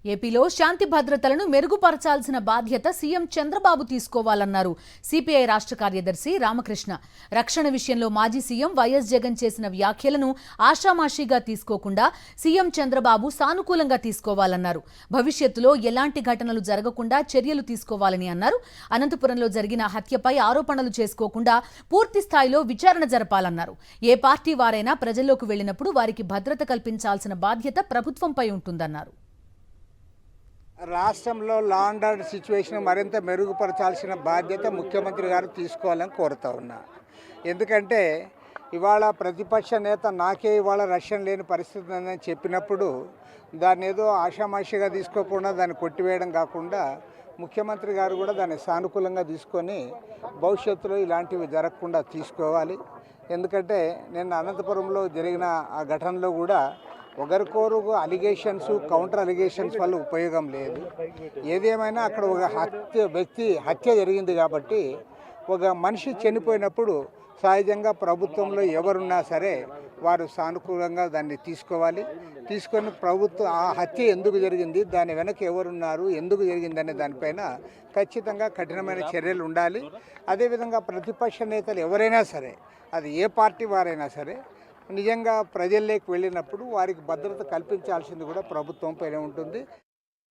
ఏపీలో శాంతి భద్రతలను మెరుగుపరచాల్సిన బాధ్యత సీఎం చంద్రబాబు తీసుకోవాలన్నారు సిపిఐ రాష్ట్ర కార్యదర్శి రామకృష్ణ. రక్షణ విషయంలో మాజీ సీఎం వైఎస్ జగన్ చేసిన వ్యాఖ్యలను ఆషామాషీగా తీసుకోకుండా సీఎం చంద్రబాబు సానుకూలంగా తీసుకోవాలన్నారు. భవిష్యత్తులో ఎలాంటి ఘటనలు జరగకుండా చర్యలు తీసుకోవాలని అన్నారు. అనంతపురంలో జరిగిన హత్యపై ఆరోపణలు చేసుకోకుండా పూర్తి స్థాయిలో విచారణ జరపాలన్నారు. ఏ పార్టీ వారైనా ప్రజల్లోకి వెళ్లినప్పుడు వారికి భద్రత కల్పించాల్సిన బాధ్యత ప్రభుత్వంపై ఉంటుందన్నారు. రాష్ట్రంలో లా అండ్ ఆర్డర్ సిచ్యువేషన్ మరింత మెరుగుపరచాల్సిన బాధ్యత ముఖ్యమంత్రి గారు తీసుకోవాలని కోరుతా ఉన్నా. ఎందుకంటే ఇవాళ ప్రతిపక్ష నేత నాకే ఇవాళ రక్షణ లేని పరిస్థితి ఉందని చెప్పినప్పుడు దాన్ని ఏదో ఆషామాషిగా తీసుకోకుండా దాన్ని కొట్టివేయడం కాకుండా ముఖ్యమంత్రి గారు కూడా దాన్ని సానుకూలంగా తీసుకొని భవిష్యత్తులో ఇలాంటివి జరగకుండా తీసుకోవాలి. ఎందుకంటే నిన్న అనంతపురంలో జరిగిన ఆ ఘటనలో కూడా ఒకరికొరు అలిగేషన్స్ కౌంటర్ అలిగేషన్స్ వల్ల ఉపయోగం లేదు. ఏదేమైనా అక్కడ ఒక హత్య జరిగింది కాబట్టి ఒక మనిషి చనిపోయినప్పుడు సహజంగా ప్రభుత్వంలో ఎవరున్నా సరే వారు సానుకూలంగా దాన్ని తీసుకొని ప్రభుత్వం ఆ హత్య ఎందుకు జరిగింది, దాని వెనక ఎవరున్నారు, ఎందుకు జరిగిందనే దానిపైన ఖచ్చితంగా కఠినమైన చర్యలు ఉండాలి. అదేవిధంగా ప్రతిపక్ష నేతలు ఎవరైనా సరే, అది ఏ పార్టీ వారైనా సరే, నిజంగా ప్రజల్లోకి వెళ్ళినప్పుడు వారికి భద్రత కల్పించాల్సింది కూడా ప్రభుత్వం పైన ఉంటుంది.